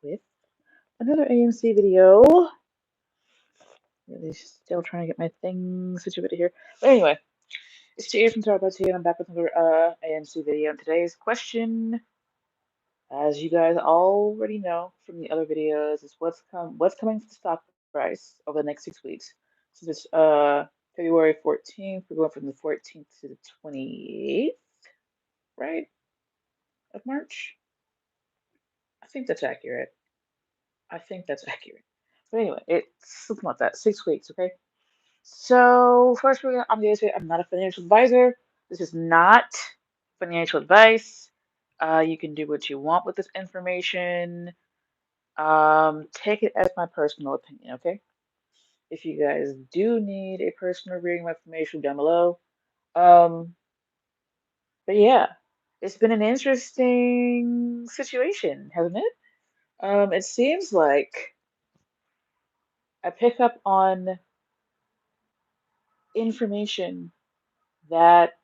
with another AMC video. Really still trying to get my thing situated here. But anyway, it's Tieya from Tieya, and I'm back with another AMC video. And today's question, as you guys already know from the other videos, is what's coming to the stock price over the next 6 weeks. So this February 14th, we're going from the 14th to the 28th, right, of March. I think that's accurate. I think that's accurate. But anyway, it's something like that. 6 weeks, okay? So first, I'm going to say I'm not a financial advisor. This is not financial advice. You can do what you want with this information. Take it as my personal opinion, okay? If you guys do need a personal reading of information down below. But yeah, it's been an interesting situation, hasn't it? It seems like I pick up on information that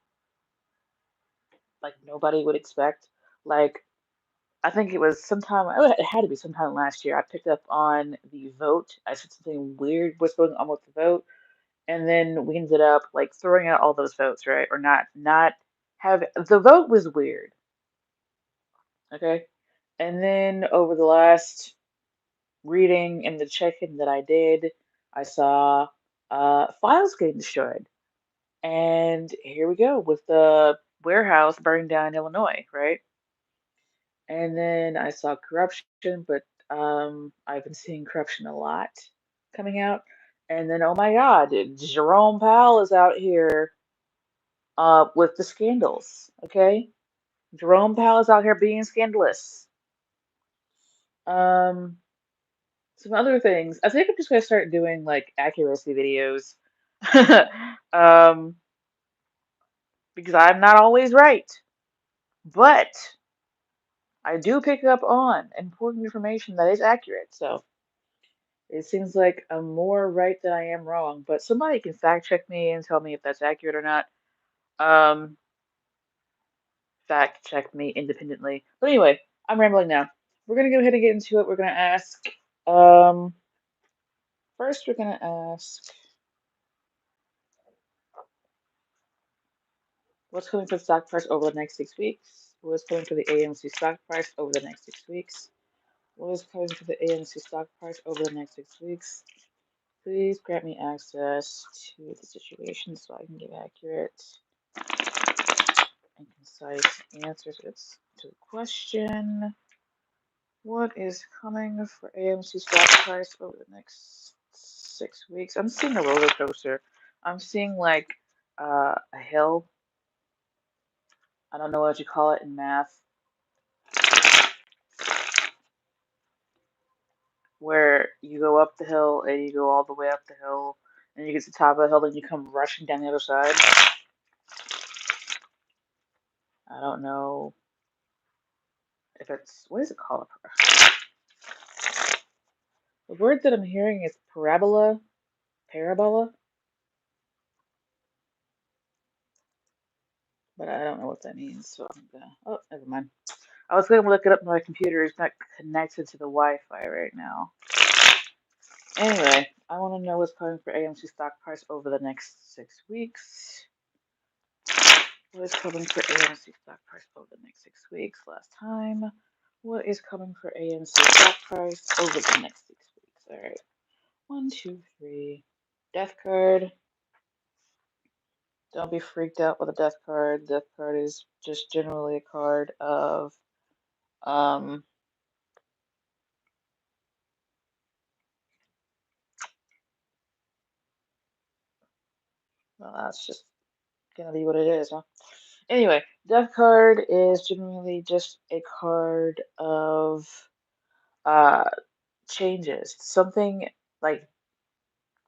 like nobody would expect. Like I think it was sometime, oh, it had to be sometime last year. I picked up on the vote. I said something weird was going on with the vote, and then we ended up like throwing out all those votes, right? Or not have the vote was weird, okay? And then over the last reading and the check-in that I did, I saw files getting destroyed. And here we go with the warehouse burning down in Illinois, right? And then I saw corruption, but I've been seeing corruption a lot coming out. And then, oh my God, Jerome Powell is out here with the scandals. Okay, Jerome Powell is out here being scandalous. Um, some other things. I think I'm just gonna start doing like accuracy videos, um, because I'm not always right, but I do pick up on important information that is accurate. So. It seems like I'm more right than I am wrong, but somebody can fact check me and tell me if that's accurate or not. Um, Fact check me independently. But anyway, I'm rambling now. We're gonna go ahead and get into it. We're gonna ask. Um, First, we're gonna ask what's coming for the stock price over the next 6 weeks. What's coming for the AMC stock price over the next 6 weeks? What is coming for the AMC stock price over the next 6 weeks? Please grant me access to the situation so I can give accurate and concise answers to the question. What is coming for AMC stock price over the next 6 weeks? I'm seeing a roller coaster. I'm seeing like a hill. I don't know what you call it in math, where you go up the hill and you go all the way up the hill, and you get to the top of the hill, and you come rushing down the other side. I don't know if it's what is it called? The word that I'm hearing is parabola. Parabola. But I don't know what that means, so I'm gonna. Oh, never mind. I was gonna look it up on my computer. It's not connected to the Wi-Fi right now. Anyway, I want to know what's coming for AMC stock price over the next 6 weeks. What is coming for AMC stock price over the next 6 weeks? Last time. What is coming for AMC stock price over the next 6 weeks? All right. 1, 2, 3. Death card. Don't be freaked out with a death card. Death card is just generally a card of um well, that's just gonna be what it is, huh? Anyway, death card is generally just a card of uh changes. Something like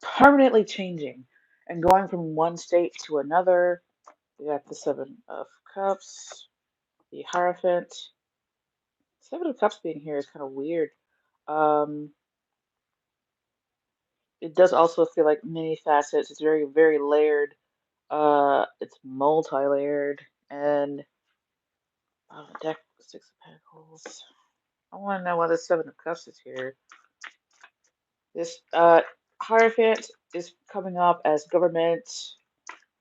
permanently changing and going from one state to another. We got the Seven of Cups, the Hierophant. Seven of Cups being here is kind of weird. Um, it does also feel like many facets. It's very, very layered. It's multi-layered, and deck Six of Pentacles. I want to know why the Seven of Cups is here. This Hierophant is coming up as government,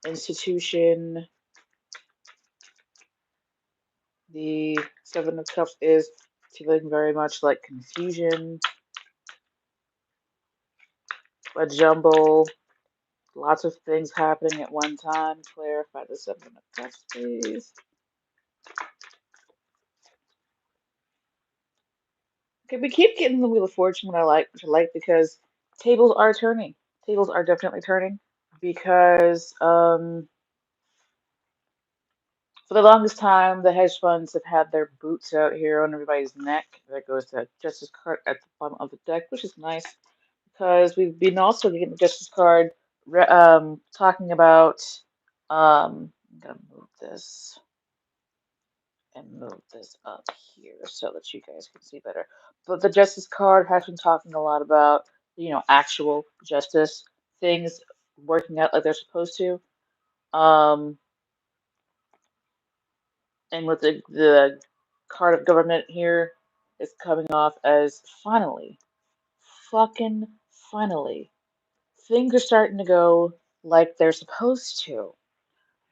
institution. The Seven of Cups is feeling very much like confusion, a jumble, lots of things happening at one time. Clarify the Seven of Cups, please. Okay, we keep getting the Wheel of Fortune, which I like because tables are turning. Tables are definitely turning because for the longest time the hedge funds have had their boots out here on everybody's neck. There goes the Justice card at the bottom of the deck, which is nice because we've been also getting the Justice card talking about I'm gonna move this up here so that you guys can see better. But the Justice card has been talking a lot about, actual justice, things working out like they're supposed to. Um, and with the card of government here, it's coming off as finally, fucking finally, things are starting to go like they're supposed to.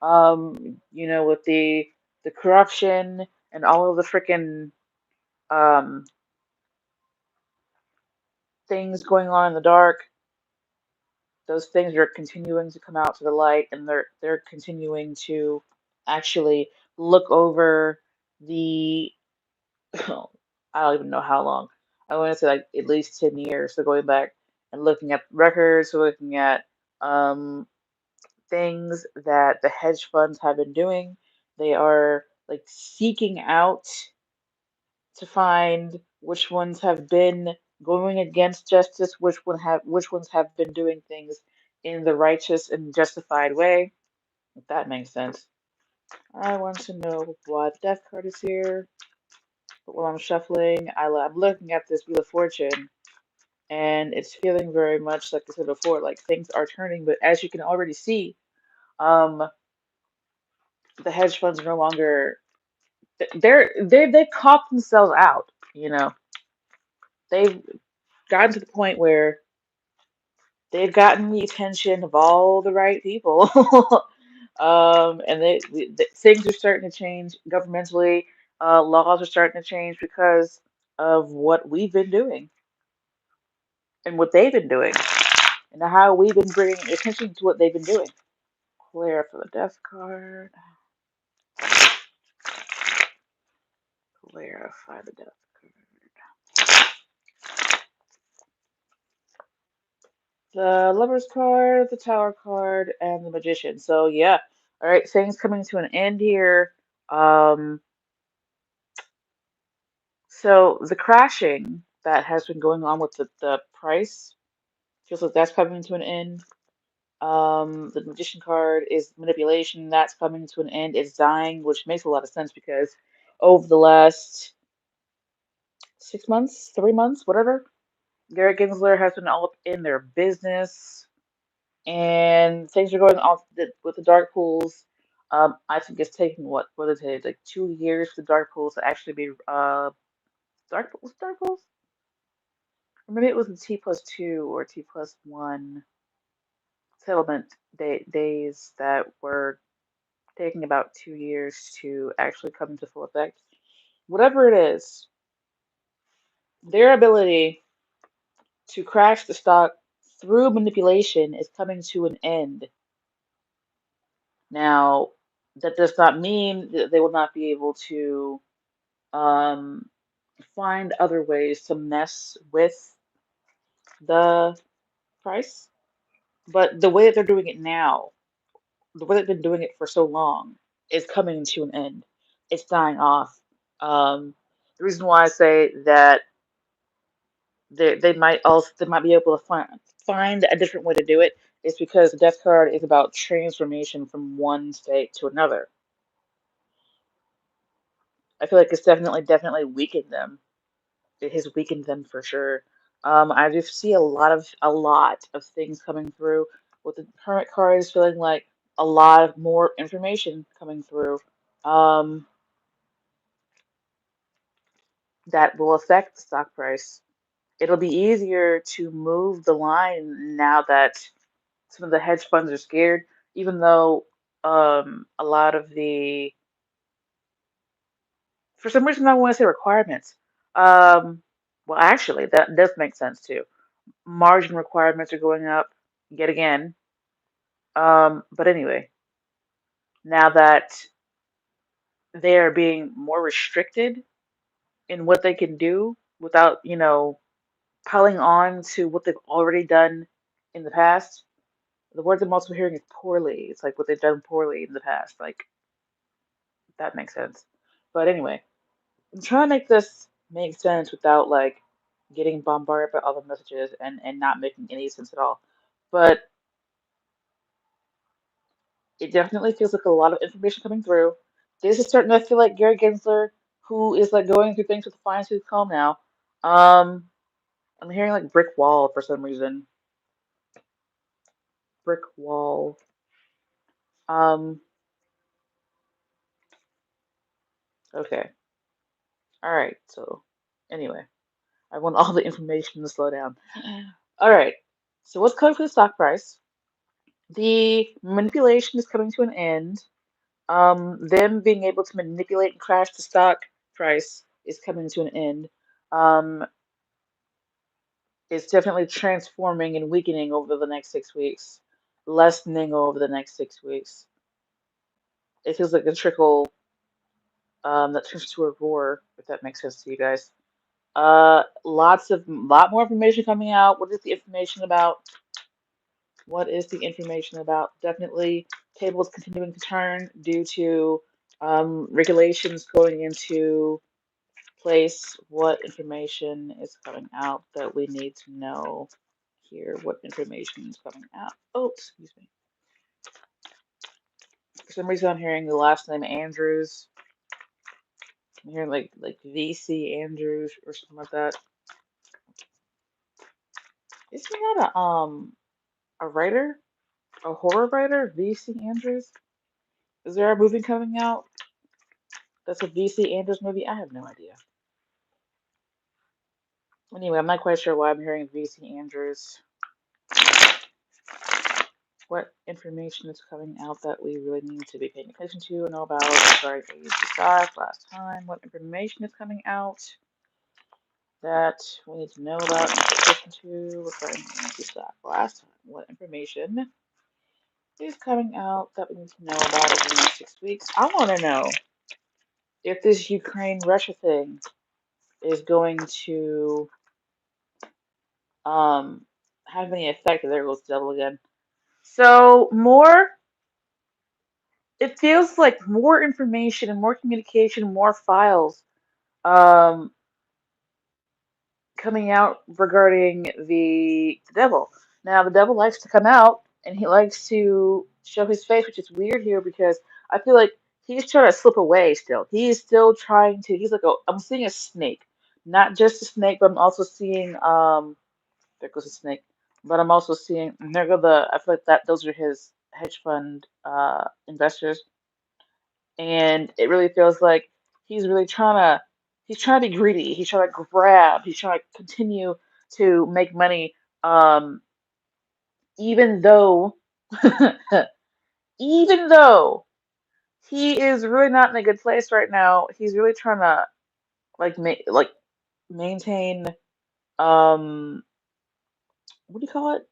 With the corruption and all of the freaking um things going on in the dark, those things are continuing to come out to the light, and they're continuing to actually look over the I don't even know how long. I want to say like at least 10 years. So going back and looking at records, looking at um things that the hedge funds have been doing. They are like seeking out to find which ones have been going against justice, which ones have been doing things in the righteous and justified way. If that makes sense. I want to know why the death card is here. But while I'm shuffling, I'm looking at this Wheel of Fortune, and it's feeling very much like I said before, like things are turning. But as you can already see, um, the hedge funds are no longer they've copped themselves out. They've gotten to the point where they've gotten the attention of all the right people. And things are starting to change governmentally. Laws are starting to change because of what we've been doing and what they've been doing and how we've been bringing attention to what they've been doing. Clear for the death card. Clarify the death card. The Lover's card, the Tower card, and the Magician. So yeah, all right, things coming to an end here. Um, so the crashing that has been going on with the price feels like that's coming to an end. The Magician card is manipulation. That's coming to an end. It's dying, which makes a lot of sense because over the last 6 months, 3 months, whatever, Garrett Gensler has been all up in their business, and things are going off with the dark pools. I think it's taking what is it, like 2 years for the dark pools to actually be dark pools, or maybe it was the T+2 or T+1 settlement days that were taking about 2 years to actually come into full effect. Whatever it is, their ability to crash the stock through manipulation is coming to an end. Now, that does not mean that they will not be able to um, find other ways to mess with the price, but the way that they're doing it now, the way they've been doing it for so long, is coming to an end. It's dying off. The reason why I say that they might be able to find a different way to do it is because the death card is about transformation from one state to another. I feel like it's definitely weakened them. It has weakened them for sure. I just see a lot of things coming through. With the Hermit card is feeling like a lot of more information coming through. Um, that will affect the stock price. It'll be easier to move the line now that some of the hedge funds are scared, even though a lot of the, for some reason, I want to say requirements. Um, well, actually, that does make sense too. Margin requirements are going up yet again. But anyway, now that they are being more restricted in what they can do without, piling on to what they've already done in the past. The word I'm also hearing is poorly. It's like what they've done poorly in the past. Like, that makes sense. But anyway, I'm trying to make this make sense without like getting bombarded by all the messages and not making any sense at all. But it definitely feels like a lot of information coming through. This is starting to feel like Gary Gensler, who is like going through things with a fine tooth comb now. Um, I'm hearing like brick wall for some reason. Brick wall. Um, okay. All right. So anyway, I want all the information to slow down. All right. So what's coming for the stock price? The manipulation is coming to an end. Them being able to manipulate and crash the stock price is coming to an end. Um, it's definitely transforming and weakening over the next 6 weeks, lessening over the next 6 weeks. It feels like a trickle that turns to a roar, if that makes sense to you guys. Lot more information coming out. What is the information about? What is the information about? Definitely tables continuing to turn due to regulations going into place. What information is coming out that we need to know here? What information is coming out? Oh, excuse me. For some reason, I'm hearing the last name Andrews. I'm hearing like VC Andrews or something like that. Isn't that a writer? A horror writer? VC Andrews? Is there a movie coming out that's a VC Andrews movie? I have no idea. Anyway, I'm not quite sure why I'm hearing VC Andrews. What information is coming out that we really need to be paying attention to and know about regarding AMC stock last time? What information is coming out that we need to know about and pay attention to regarding AMC stock last time? What information is coming out that we need to know about over the next 6 weeks? I want to know if this Ukraine Russia thing is going to um have any effect. There goes the devil again. So more, it feels like more information and more communication, more files um, coming out regarding the devil. Now, the devil likes to come out and he likes to show his face, which is weird here because I feel like he's trying to slip away still. He is still trying to, he's like, I'm seeing a snake. Not just a snake, but I'm also seeing, there goes a snake. But I'm also seeing, there go I feel like that those are his hedge fund investors. And it really feels like he's really he's trying to be greedy. He's trying to grab. He's trying to continue to make money. Um, even though, even though he is really not in a good place right now, he's really trying to like maintain um, what do you call it?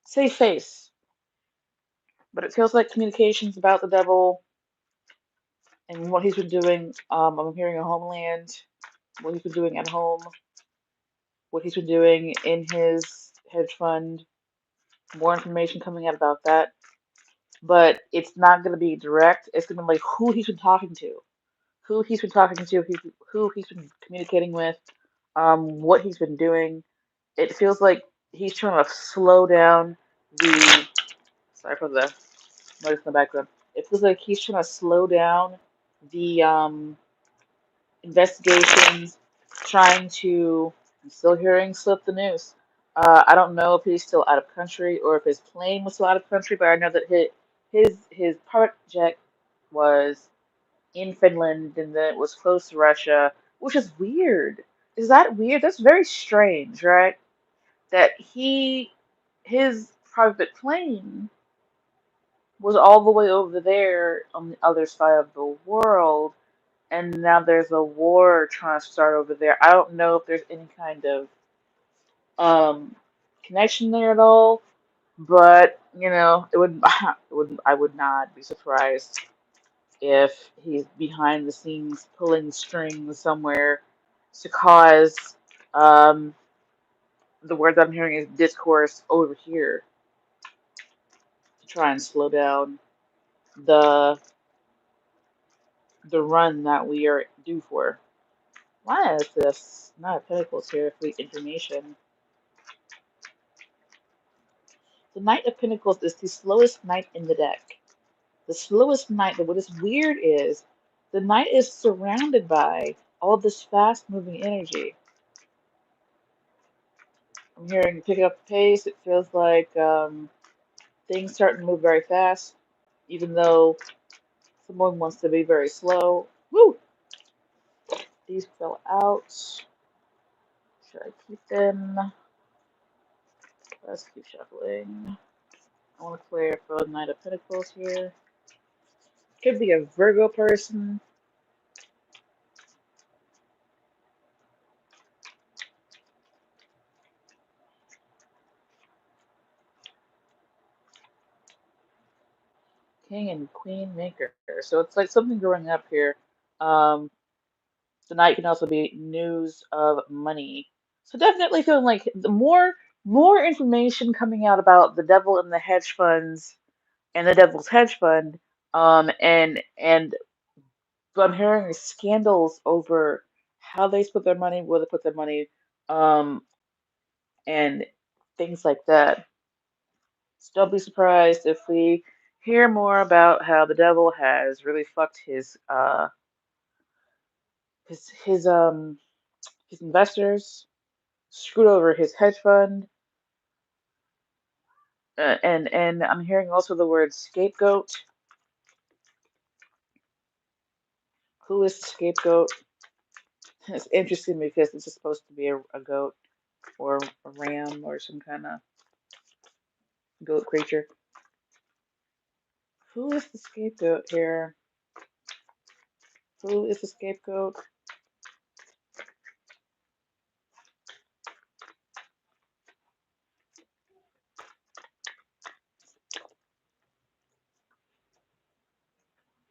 Safe face. But it feels like communications about the devil and what he's been doing. I'm hearing a homeland, what he's been doing at home, what he's been doing in his hedge fund. More information coming out about that. But it's not going to be direct. It's going to be like who he's been talking to, who he's been talking to, who he's been communicating with, what he's been doing. It feels like he's trying to slow down the. Sorry for the noise in the background. It feels like he's trying to slow down the investigations, trying to. I'm still hearing slip the news. I don't know if he's still out of country or if his plane was still out of country, but I know that his private jet was in Finland and then it was close to Russia, which is weird. Is that weird? That's very strange, right? That his private plane was all the way over there on the other side of the world, and now there's a war trying to start over there. I don't know if there's any kind of um connection there at all, but it would I would not be surprised if he's behind the scenes pulling strings somewhere to cause um the word I'm hearing is discourse over here to try and slow down the the run that we are due for. Why is this not a Pentacles here? Fleet information. The Knight of Pentacles is the slowest knight in the deck. The slowest knight. But what is weird is the knight is surrounded by all this fast-moving energy. I'm hearing pick up the pace. It feels like things starting to move very fast, even though someone wants to be very slow. Woo! These fell out. Should I keep them? Let's keep shuffling. I want to clear for the Knight of Pentacles here. Could be a Virgo person. King and Queen Maker. So it's like something growing up here. Um, the Knight can also be news of money. So definitely feeling like the more information coming out about the devil and the hedge funds and the devil's hedge fund. And what I'm hearing is scandals over how they split their money, where they put their money, um, and things like that. So don't be surprised if we hear more about how the devil has really fucked his his investors, screwed over his hedge fund, and I'm hearing also the word scapegoat. Who is the scapegoat? It's interesting because this is supposed to be a goat or a ram or some kind of goat creature. Who is the scapegoat here? Who is the scapegoat?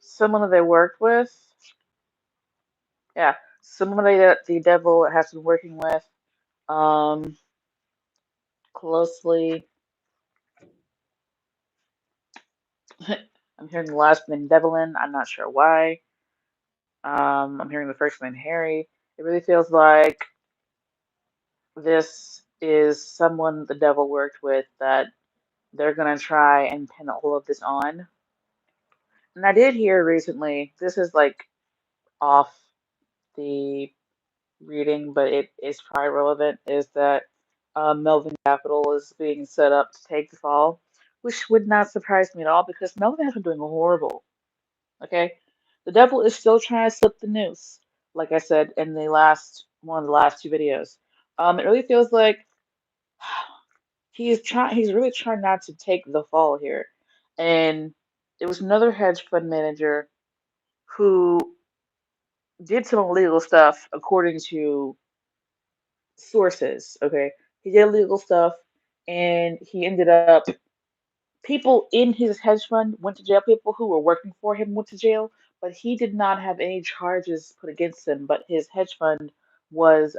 Someone that they worked with. Yeah, somebody that the devil has been working with um closely. I'm hearing the last name Devlin. I'm not sure why. I'm hearing the first name Harry. It really feels like this is someone the devil worked with that they're gonna try and pin all of this on. And I did hear recently, this is like off the reading, but it is probably relevant, is that Melvin Capital is being set up to take the fall, which would not surprise me at all because Melvin has been doing horrible. Okay, the devil is still trying to slip the noose, like I said in the last one of the last two videos. It really feels like he's really trying not to take the fall here, and it was another hedge fund manager who did some illegal stuff according to sources. Okay, he did illegal stuff, and he ended up people in his hedge fund went to jail. People who were working for him went to jail, but he did not have any charges put against him. But his hedge fund was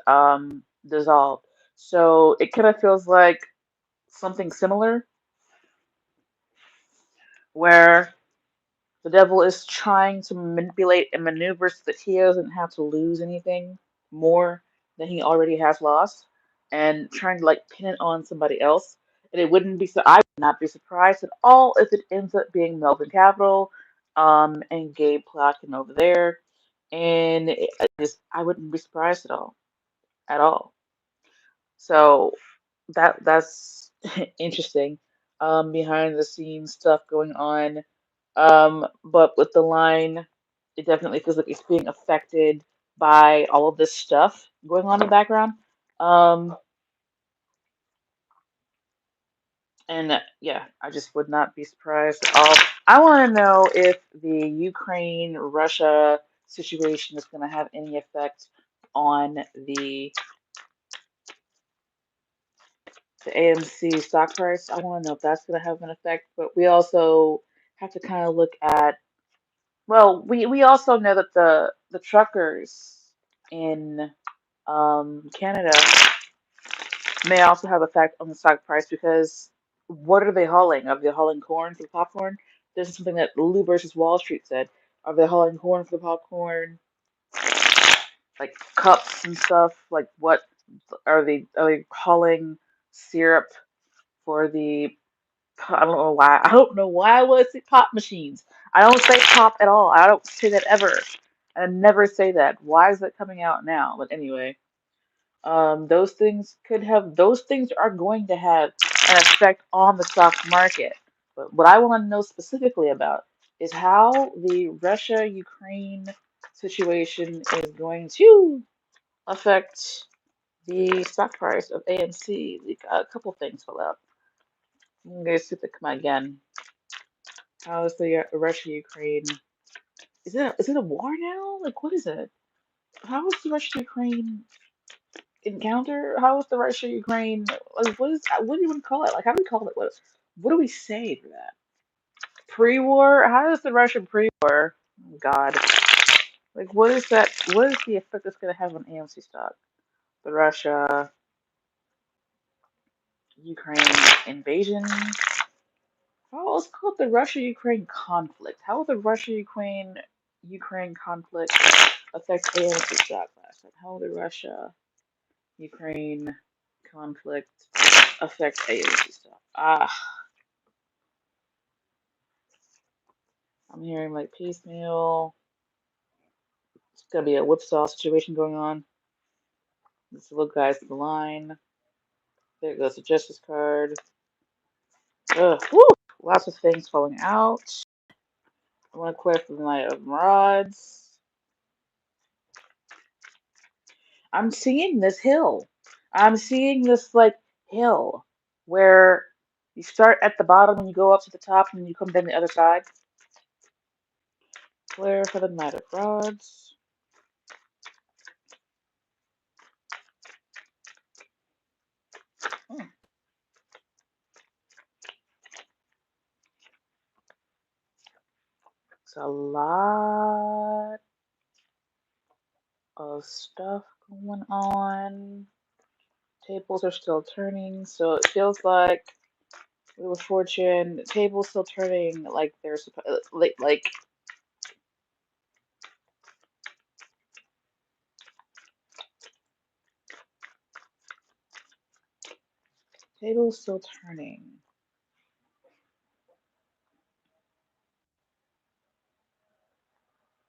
dissolved. So it kind of feels like something similar, where the devil is trying to manipulate and maneuver so that he doesn't have to lose anything more than he already has lost, and trying to like pin it on somebody else. And it wouldn't be so I would not be surprised at all if it ends up being Melvin Capital, and Gabe Plotkin over there, and I wouldn't be surprised at all. So that's interesting. Behind the scenes stuff going on. But with the line, it definitely feels like it's being affected by all of this stuff going on in the background. Um, and yeah, I just would not be surprised at all. I want to know if the Ukraine-Russia situation is going to have any effect on the AMC stock price. I want to know if that's going to have an effect. But we also have to kind of look at, well, we also know that the truckers in Canada may also have effect on the stock price because what are they hauling? Are they hauling corn for the popcorn? This is something that Lou versus Wall Street said. Are they hauling corn for the popcorn? Like cups and stuff? Like what are they hauling syrup for the I don't know why. I don't know why I want to say pop machines. I don't say pop at all. I don't say that ever. I never say that. Why is that coming out now? But anyway, those things are going to have an effect on the stock market. But what I want to know specifically about is how the Russia-Ukraine situation is going to affect the stock price of AMC. We got a couple things fell out. I'm gonna see if they come out again. How is the Russia-Ukraine? Is it a war now? Like what is it? How is the Russia-Ukraine encounter? How is the Russia-Ukraine? Like what do you want to call it? Like how do we call it? What do we say for that? Pre-war? How is the Russian pre-war? Oh, God, like what is that? What is the effect that's gonna have on AMC stock? The Russia-Ukraine invasion? Oh, let's call it the Russia-Ukraine conflict. How will the Russia-Ukraine conflict affect AMC stock last time? How will the Russia-Ukraine conflict affect AMC stock? Ah, I'm hearing like piecemeal. It's gonna be a whipsaw situation going on. Let's look guys to the line. There goes the justice card. Ugh, whew, lots of things falling out. I want to clear from my rods. I'm seeing this hill. I'm seeing this like hill where you start at the bottom and you go up to the top and you come down the other side. Clear for the Knight of Rods. Hmm. It's a lot of stuff going on. Tables are still turning, so it feels like Wheel of Fortune. Tables still turning like they're supposed like tables still turning.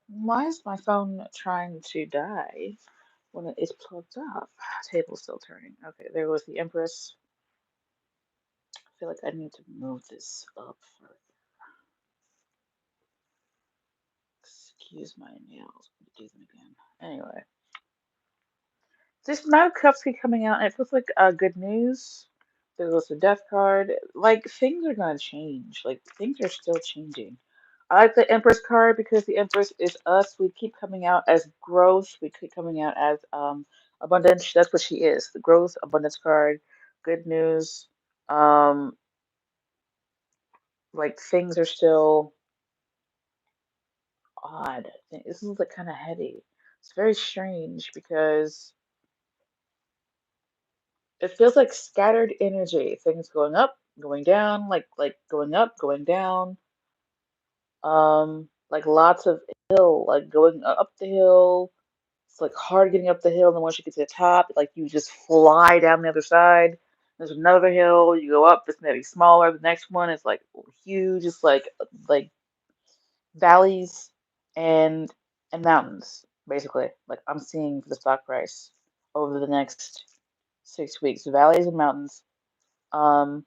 Why is my phone trying to die when it is plugged up? Table's still turning. Okay, there was the Empress. I feel like I need to move this up further. Excuse my nails. Let me do them again. Anyway, this Knight of Cups keep coming out, and it feels like good news. There goes the Death card. Like, things are gonna change. Like, things are still changing. I like the Empress card because the Empress is us. We keep coming out as growth. We keep coming out as abundance. That's what she is. The growth abundance card. Good news. Um, like things are still odd. This is like kind of heady. It's very strange because it feels like scattered energy. Things going up, going down, like going up, going down. Like lots of hill, like going up the hill. It's like hard getting up the hill, and then once you get to the top, like you just fly down the other side. There's another hill, you go up, it's maybe smaller. The next one is like huge, it's like valleys and mountains, basically. Like I'm seeing for the stock price over the next 6 weeks. Valleys and mountains. Um,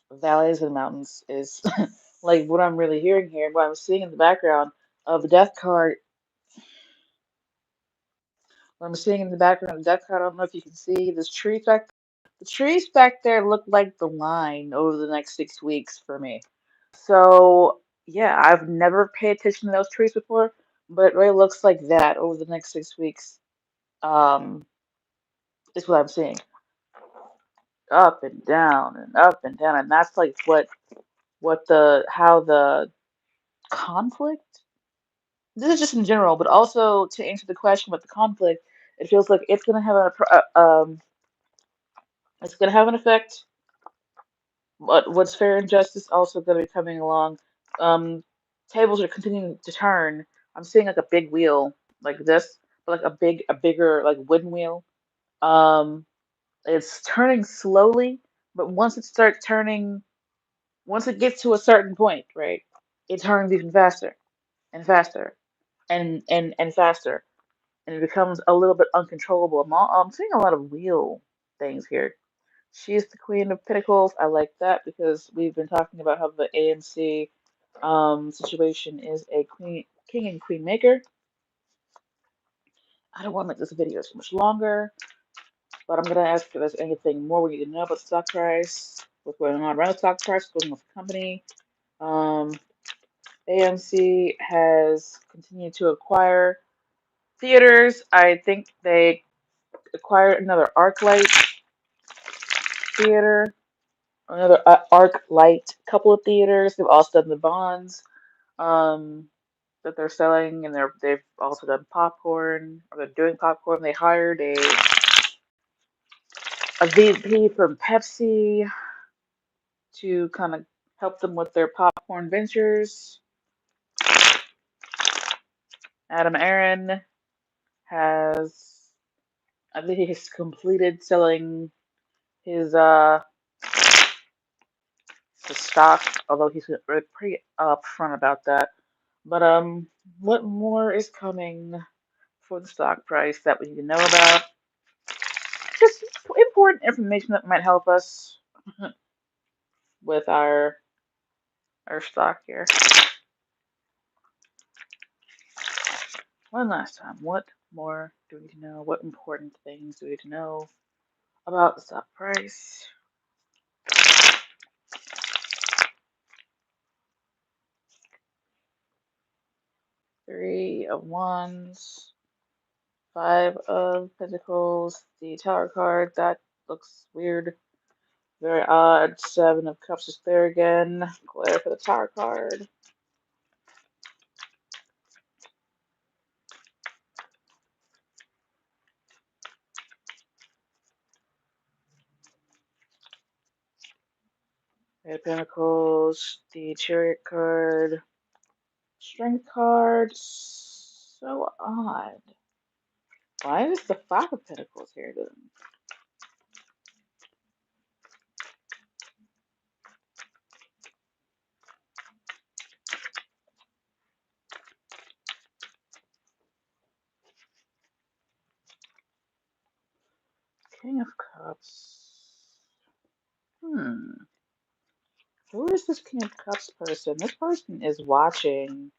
valleys and mountains is like what I'm really hearing here, what I'm seeing in the background of the death card. What I'm seeing in the background of the deck, I don't know if you can see this tree back. The trees back there look like the line over the next 6 weeks for me. So yeah, I've never paid attention to those trees before, but it really looks like that over the next 6 weeks. Um, is what I'm seeing. Up and down and up and down, and that's like what the how the conflict. This is just in general, but also to answer the question about the conflict, it feels like it's gonna have an effect. But what's fair and justice also gonna be coming along. Um, Tables are continuing to turn. I'm seeing like a big wheel like this, but like a bigger like wooden wheel. Um, it's turning slowly, but once it starts turning, once it gets to a certain point, right, it turns even faster and faster and faster, and it becomes a little bit uncontrollable. I'm seeing a lot of wheel things here. She's the Queen of Pentacles. I like that because we've been talking about how the AMC situation is a queen, king and queen maker. I don't want to make this video too much longer, but I'm gonna ask if there's anything more we need to know about stock price, what's going on around the stock price, what's going on with the company. Um, AMC has continued to acquire theaters. I think they acquired another ArcLight theater, another ArcLight couple of theaters. They've also done the bonds that they're selling, and they've also done popcorn, or they're doing popcorn. They hired a VP from Pepsi to kind of help them with their popcorn ventures. Adam Aaron has, I think he has completed selling his his stock, although he's pretty upfront about that. But what more is coming for the stock price that we need to know about? Just important information that might help us with our stock here. One last time, what more do we need to know? What important things do we need to know about the stock price? Three of Wands, Five of Pentacles, the Tower card, that looks weird. Very odd. Seven of Cups is there again. Glare for the Tower card. Eight of Pentacles, the Chariot card, Strength card. So odd. Why is the Five of Pentacles here then? King of Cups. Hmm. Who is this King of Cups person? This person is watching.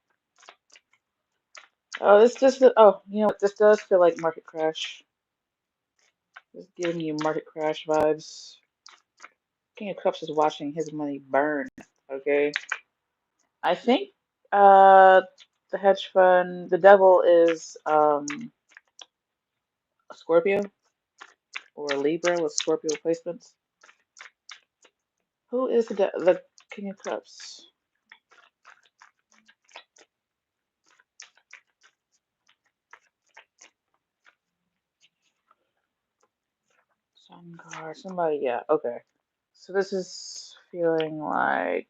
Oh, this just. Oh, you know what? This does feel like market crash. It's giving you market crash vibes. King of Cups is watching his money burn. Okay. I think the hedge fund, the devil is a Scorpio or a Libra with Scorpio placements. Who is the King of Cups? Sun card. Somebody. Yeah. Okay. So this is feeling like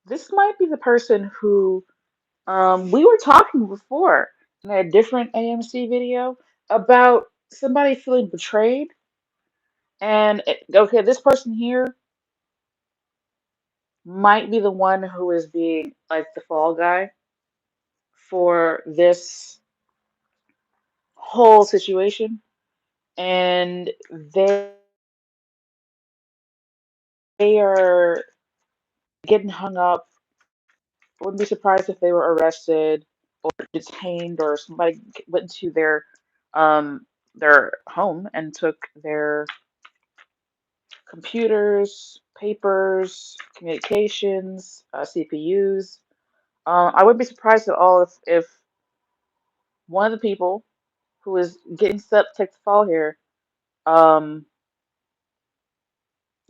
this might be the person who we were talking before in a different AMC video about somebody feeling betrayed. And okay, this person here might be the one who is being like the fall guy for this whole situation. And they are getting hung up. Wouldn't be surprised if they were arrested. or detained, or somebody went into um their home and took their computers, papers, communications, CPUs. I wouldn't be surprised at all if one of the people who is getting set up to take the fall here, um,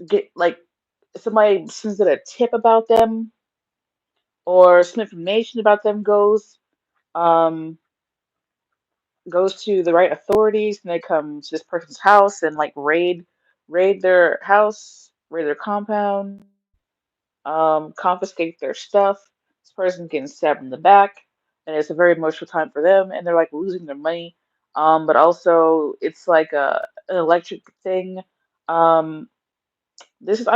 get like somebody sends it a tip about them or some information about them um goes to the right authorities, and they come to this person's house and like raid their house, raid their compound, confiscate their stuff. This person getting stabbed in the back, and it's a very emotional time for them, and they're like losing their money. But also it's like an electric thing. Um, this is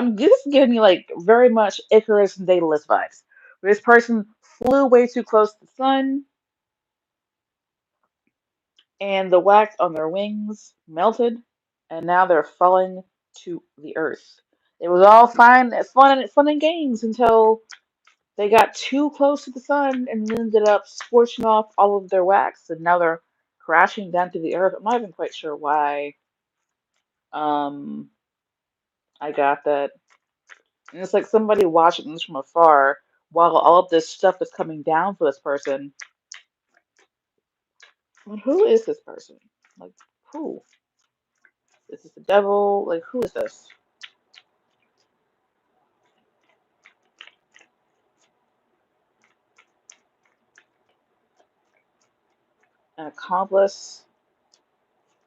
giving me like very much Icarus and Daedalus vibes. This person flew way too close to the sun, and the wax on their wings melted, and now they're falling to the earth. It was all fun and games until they got too close to the sun and ended up scorching off all of their wax, and now they're crashing down to the earth. I'm not even quite sure why um I got that. And it's like somebody watching this from afar while all of this stuff is coming down for this person. But who is this person? Like, who? Is this the devil? Like, who is this? An accomplice,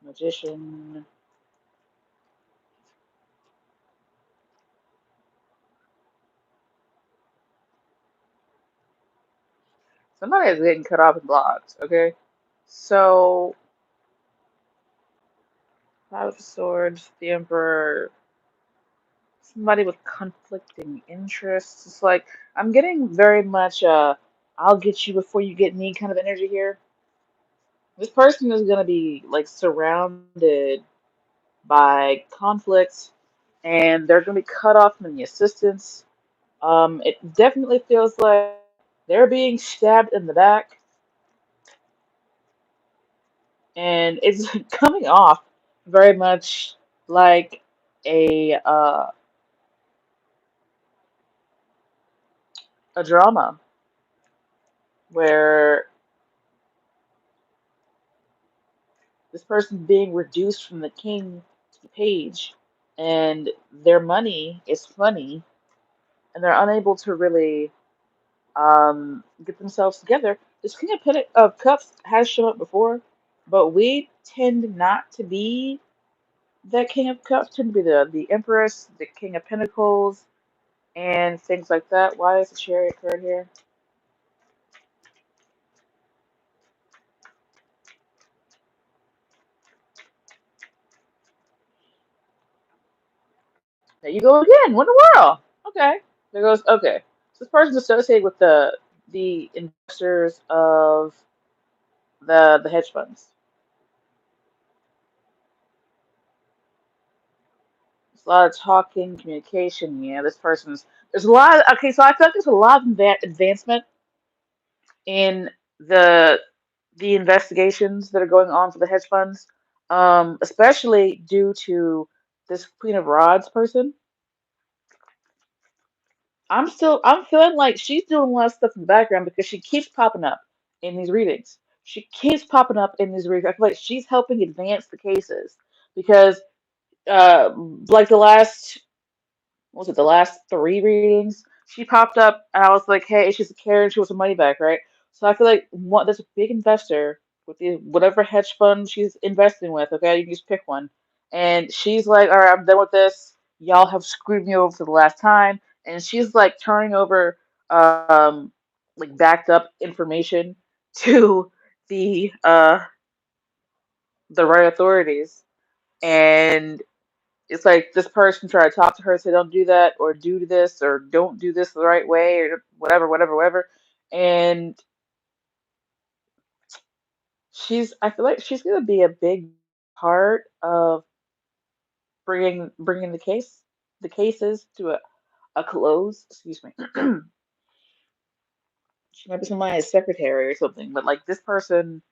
magician. Somebody is getting cut off and blocked, okay? So, Five of Swords, the Emperor, somebody with conflicting interests. It's like, I'm getting very much I'll get you before you get me kind of energy here. This person is gonna be like surrounded by conflict, and they're gonna be cut off from the assistance. It definitely feels like they're being stabbed in the back, and it's coming off very much like a a drama where this person being reduced from the king to the page, and their money is funny, and they're unable to really get themselves together. This King of Cups has shown up before, but we tend not to be that King of Cups. Tend to be the Empress, the King of Pentacles, and things like that. Why is the Chariot card here? There you go again. What in the world? Okay. There goes. Okay. So this person's associated with the investors of the hedge funds. There's a lot of talking, communication. Yeah, this person's. There's a lot. Okay, so I feel like there's a lot of advancement in the the investigations that are going on for the hedge funds, especially due to this Queen of Rods person. I'm feeling like she's doing a lot of stuff in the background because she keeps popping up in these readings. She keeps popping up in these readings. I feel like she's helping advance the cases because, like the last, what was it, the last three readings, she popped up and I was like, hey, she's a Karen, she wants her money back, right? So I feel like there's a big investor with whatever hedge fund she's investing with, okay? You can just pick one. And she's like, all right, I'm done with this. Y'all have screwed me over for the last time. And she's like turning over like backed up information to the uh the right authorities. And it's like this person try to talk to her, say don't do that or do this or don't do this the right way or whatever, whatever, whatever. And I feel like she's gonna be a big part of bringing the cases to a close. Excuse me. She might be somebody's secretary or something, but like this person,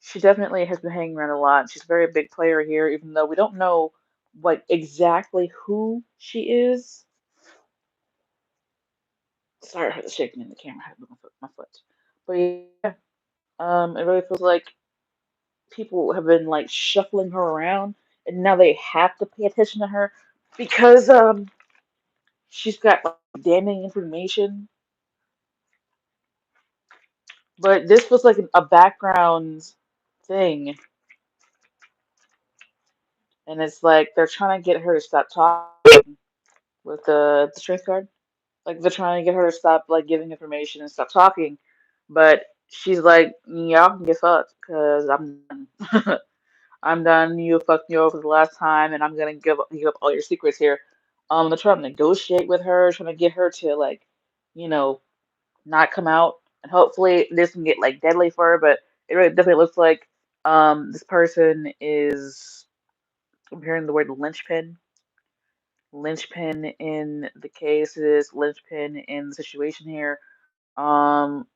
she definitely has been hanging around a lot. She's a very big player here, even though we don't know what exactly who she is. Sorry, I had to shake me in the camera. I had to move my foot. But yeah, it really feels like people have been like shuffling her around, and now they have to pay attention to her because she's got like, damning information. But this was like a background thing, and it's like they're trying to get her to stop talking with the strength card. Like they're trying to get her to stop like giving information and stop talking, but she's like, y'all can get fucked because I'm done. I'm done. You fucked me over the last time, and I'm gonna give up all your secrets here. They're trying to negotiate with her, trying to get her to like, you know, not come out, and hopefully this can get like deadly for her. But it really definitely looks like this person is. I'm hearing the word linchpin. Linchpin in the cases, linchpin in the situation here. Um,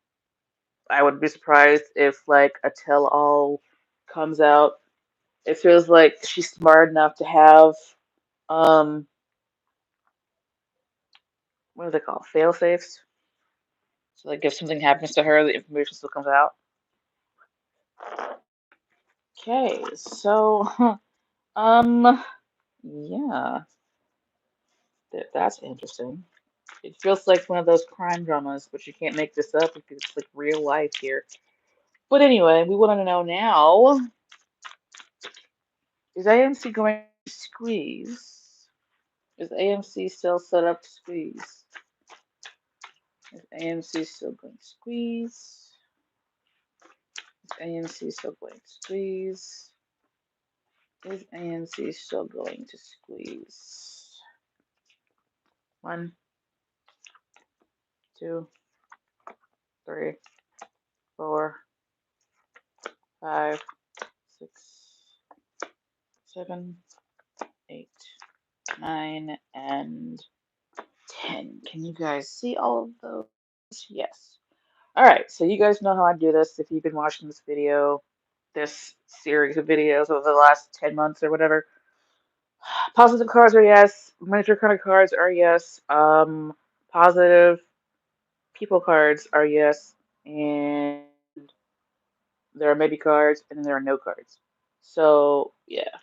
I would be surprised if like a tell-all comes out. It feels like she's smart enough to have um what are they called? Fail safes. So like if something happens to her, the information still comes out. Okay, so um yeah, that's interesting. It feels like one of those crime dramas, but you can't make this up because it's like real life here. But anyway, we want to know now, is AMC going to squeeze? Is AMC still set up to squeeze? Is AMC still going to squeeze? Is AMC still going to squeeze? Is AMC still going to squeeze? 1, 2, 3, 4, 5, 6, 7, 8, 9, and 10. Can you guys see all of those? Yes. Alright, so you guys know how I do this if you've been watching this video, this series of videos over the last 10 months or whatever. Positive cards are yes. Miniature kind of cards are yes. Positive people cards are yes. And there are maybe cards, and then there are no cards. So, yeah.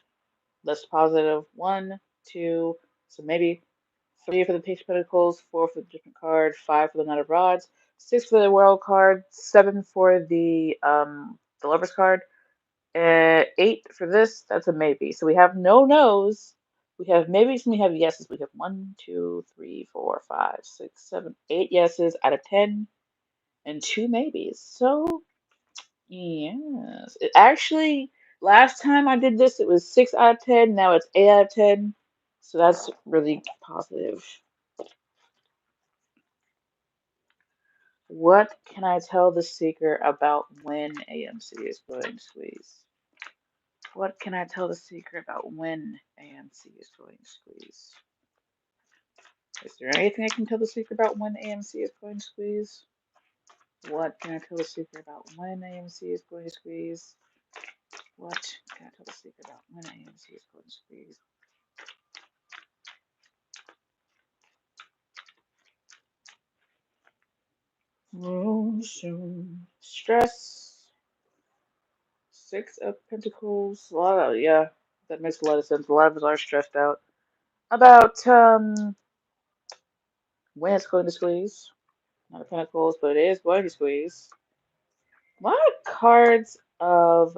That's positive. 1, 2, so maybe 3 for the Page of Pentacles, 4 for the different card, 5 for the Knight of Rods, 6 for the World card, 7 for the Lover's card, and 8 for this. That's a maybe. So we have no no's. We have maybes and we have yeses. We have 1, 2, 3, 4, 5, 6, 7, 8 yeses out of 10 and 2 maybes. So yes, it actually last time I did this it was 6 out of 10. Now it's 8 out of 10. So that's really positive. What can I tell the seeker about when AMC is going to squeeze? What can I tell the seeker about when AMC is going to squeeze? Is there anything I can tell the seeker about when AMC is going to squeeze? What can I tell the seeker about when AMC is going to squeeze? What can I tell the seeker about when AMC is going to squeeze? Oh, soon. Stress. 6 of Pentacles. A lot of, yeah, that makes a lot of sense. A lot of us are stressed out about when it's going to squeeze. Not a Pentacles, but it is going to squeeze. A lot of cards of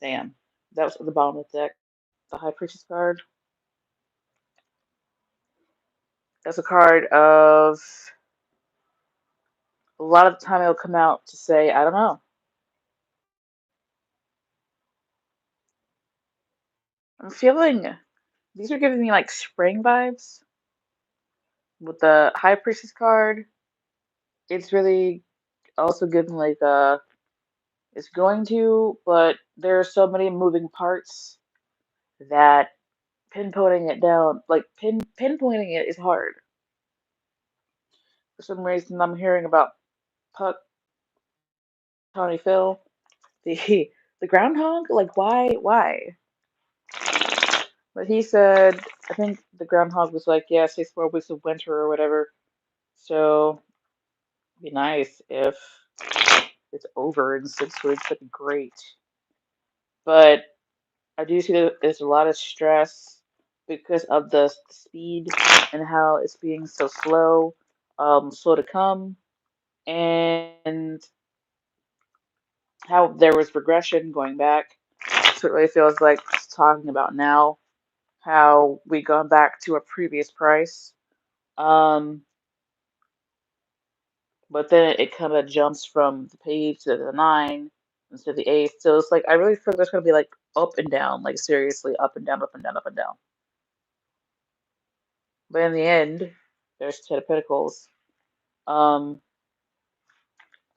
damn. That was at the bottom of the deck. The High Priestess card. That's a card of a lot of the time it'll come out to say, I don't know. I'm feeling these are giving me like spring vibes with the High Priestess card. It's really also giving like it's going to, but there are so many moving parts that pinpointing it down, like pinpointing it is hard. For some reason, I'm hearing about Puck, Tony Phil, the the groundhog. Like, why? Why? But he said, I think the groundhog was like, yeah, 6 more weeks of winter or whatever. So it'd be nice if it's over in 6 weeks. That'd be great. But I do see that there's a lot of stress because of the speed and how it's being so slow, slow to come, and how there was regression going back. So it really feels like it's talking about now how we gone back to a previous price. Um, but then it kind of jumps from the page to the nine instead of the eight. So it's like I really feel there's gonna be like up and down, like seriously up and down, up and down, up and down. But in the end, there's Ten of Pentacles. Um,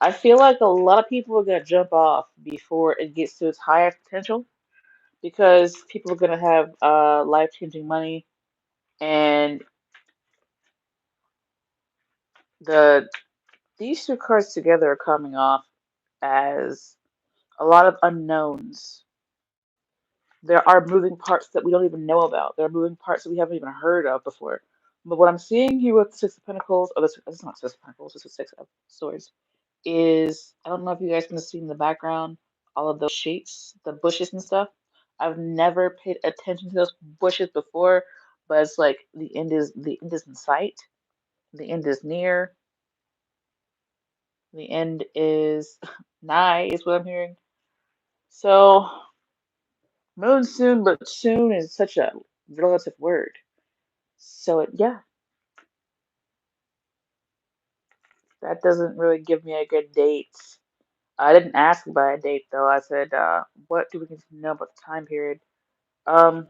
I feel like a lot of people are gonna jump off before it gets to its highest potential because people are gonna have life-changing money, and the these two cards together are coming off as a lot of unknowns. There are moving parts that we don't even know about. There are moving parts that we haven't even heard of before. But what I'm seeing here with the Six of Pentacles, oh, this is not Six of Pentacles, this is Six of Swords, is I don't know if you guys can see in the background all of those shapes, the bushes and stuff. I've never paid attention to those bushes before, but it's like the end is in sight, the end is near, the end is nigh, is what I'm hearing. So moon soon, but soon is such a relative word. So yeah, that doesn't really give me a good date. I didn't ask about a date though. I said, what do we need to know about the time period? Um,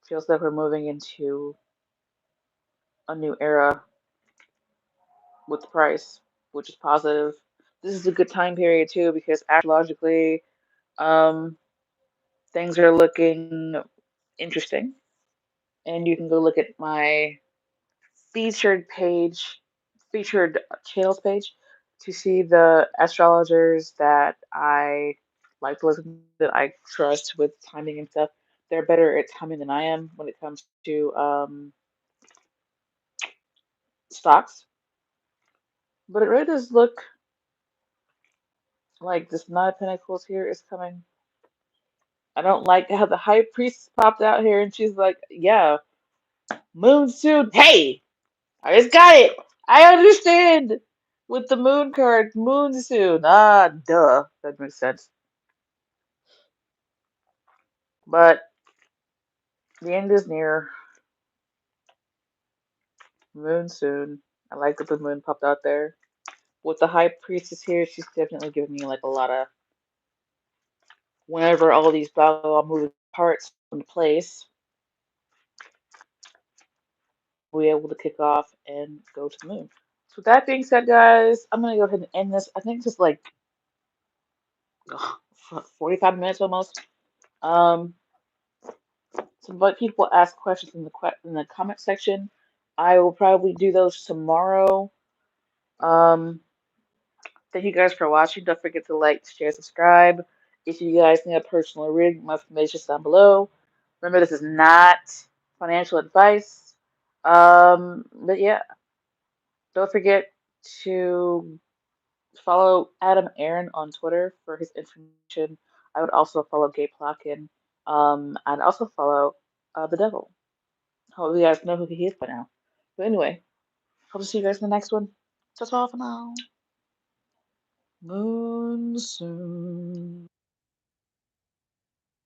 Feels like we're moving into a new era with the price, which is positive. This is a good time period too because astrologically, um, things are looking interesting. And you can go look at my featured page, featured channels page to see the astrologers that I like to listen to, that I trust with timing and stuff. They're better at timing than I am when it comes to stocks. But it really does look like this Nine of Pentacles here is coming. I don't like how the High Priestess popped out here and she's like, yeah, moon soon. Hey, I just got it. I understand. With the moon card, moon soon. Ah, duh. That makes sense. But the end is near. Moon soon. I like that the moon popped out there. With the High Priestess here, she's definitely giving me like a lot of whenever all these doggone moving parts into place, we'll be able to kick off and go to the moon. So with that being said, guys, I'm gonna go ahead and end this. I think just like 45 minutes almost. Um, so let people ask questions in the comment section. I will probably do those tomorrow. Um, Thank you guys for watching. Don't forget to like, share, subscribe. If you guys need a personal reading, my information is down below. Remember, this is not financial advice. But yeah, don't forget to follow Adam Aaron on Twitter for his information. I would also follow Gay Plotkin. I'd also follow the Devil. Hope you guys know who he is by now. But anyway, hope to see you guys in the next one. Ta-ta for now. Moon soon.